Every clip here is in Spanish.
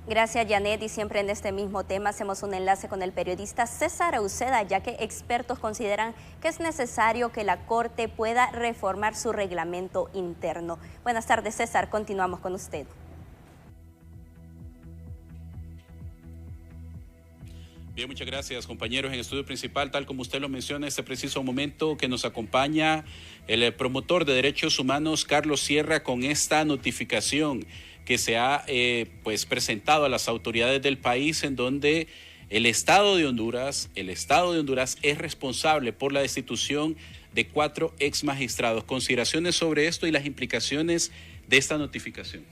Gracias, Janet, y siempre en este mismo tema hacemos un enlace con el periodista César Uceda, ya que expertos consideran que es necesario que la Corte pueda reformar su reglamento interno. Buenas tardes, César, continuamos con usted. Bien, muchas gracias, compañeros. En estudio principal, tal como usted lo menciona, en este preciso momento que nos acompaña el promotor de derechos humanos, Carlos Sierra, con esta notificación que se ha presentado a las autoridades del país, en donde el Estado de Honduras es responsable por la destitución de 4 exmagistrados. Consideraciones sobre esto y las implicaciones de esta notificación.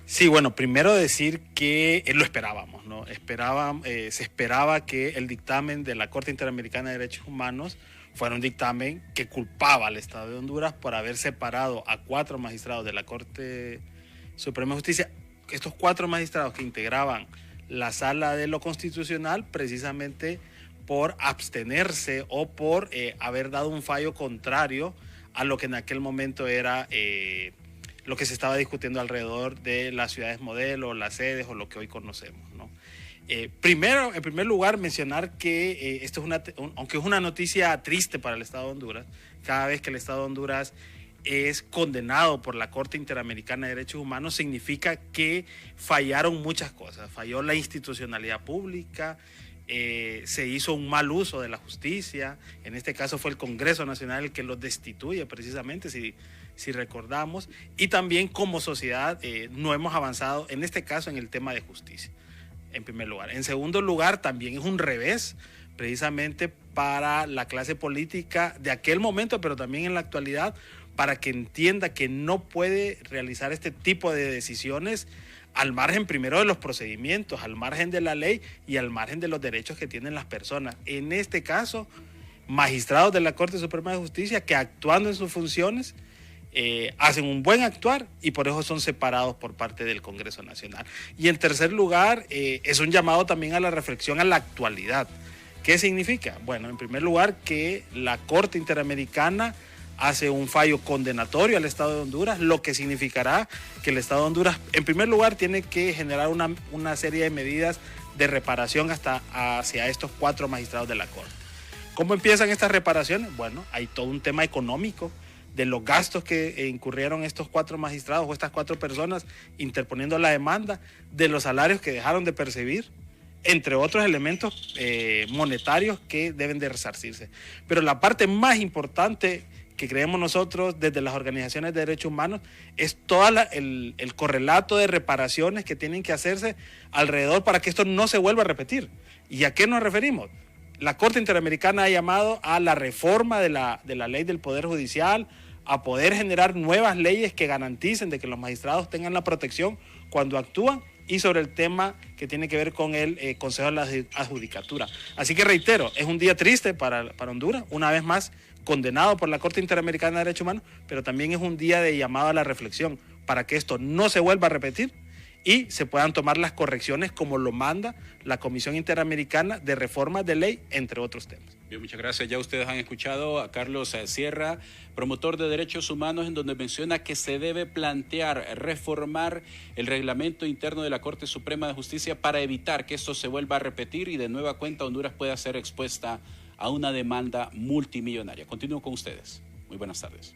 Sí, bueno, primero decir que lo esperábamos, ¿no? Se esperaba que el dictamen de la Corte Interamericana de Derechos Humanos fuera un dictamen que culpaba al Estado de Honduras por haber separado a 4 magistrados de la Corte Suprema de Justicia. Estos 4 magistrados que integraban la Sala de lo Constitucional, precisamente por abstenerse o por haber dado un fallo contrario a lo que en aquel momento era lo que se estaba discutiendo alrededor de las ciudades modelo, las sedes o lo que hoy conocemos, ¿no? En primer lugar, mencionar que esto es aunque es una noticia triste para el Estado de Honduras, cada vez que el Estado de Honduras es condenado por la Corte Interamericana de Derechos Humanos, significa que fallaron muchas cosas. Falló la institucionalidad pública, se hizo un mal uso de la justicia. En este caso fue el Congreso Nacional el que los destituye, precisamente, si recordamos, y también como sociedad no hemos avanzado, en este caso, en el tema de justicia, en primer lugar. En segundo lugar, también es un revés, precisamente para la clase política de aquel momento, pero también en la actualidad, para que entienda que no puede realizar este tipo de decisiones al margen primero de los procedimientos, al margen de la ley y al margen de los derechos que tienen las personas. En este caso, magistrados de la Corte Suprema de Justicia que, actuando en sus funciones, hacen un buen actuar y por eso son separados por parte del Congreso Nacional. Y en tercer lugar, es un llamado también a la reflexión a la actualidad. ¿Qué significa? Bueno, en primer lugar, que la Corte Interamericana hace un fallo condenatorio al Estado de Honduras, lo que significará que el Estado de Honduras, en primer lugar, tiene que generar una serie de medidas de reparación hacia estos 4 magistrados de la Corte. ¿Cómo empiezan estas reparaciones? Bueno, hay todo un tema económico de los gastos que incurrieron estos 4 magistrados o estas 4 personas interponiendo la demanda, de los salarios que dejaron de percibir, entre otros elementos monetarios que deben de resarcirse. Pero la parte más importante que creemos nosotros desde las organizaciones de derechos humanos es todo el correlato de reparaciones que tienen que hacerse alrededor para que esto no se vuelva a repetir. ¿Y a qué nos referimos? La Corte Interamericana ha llamado a la reforma de la ley del Poder Judicial, a poder generar nuevas leyes que garanticen de que los magistrados tengan la protección cuando actúan, y sobre el tema que tiene que ver con el Consejo de la Adjudicatura. Así que reitero, es un día triste para Honduras, una vez más condenado por la Corte Interamericana de Derechos Humanos, pero también es un día de llamado a la reflexión para que esto no se vuelva a repetir y se puedan tomar las correcciones como lo manda la Comisión Interamericana de Reforma de Ley, entre otros temas. Bien, muchas gracias. Ya ustedes han escuchado a Carlos Sierra, promotor de derechos humanos, en donde menciona que se debe plantear reformar el reglamento interno de la Corte Suprema de Justicia para evitar que esto se vuelva a repetir y de nueva cuenta Honduras pueda ser expuesta a una demanda multimillonaria. Continúo con ustedes. Muy buenas tardes.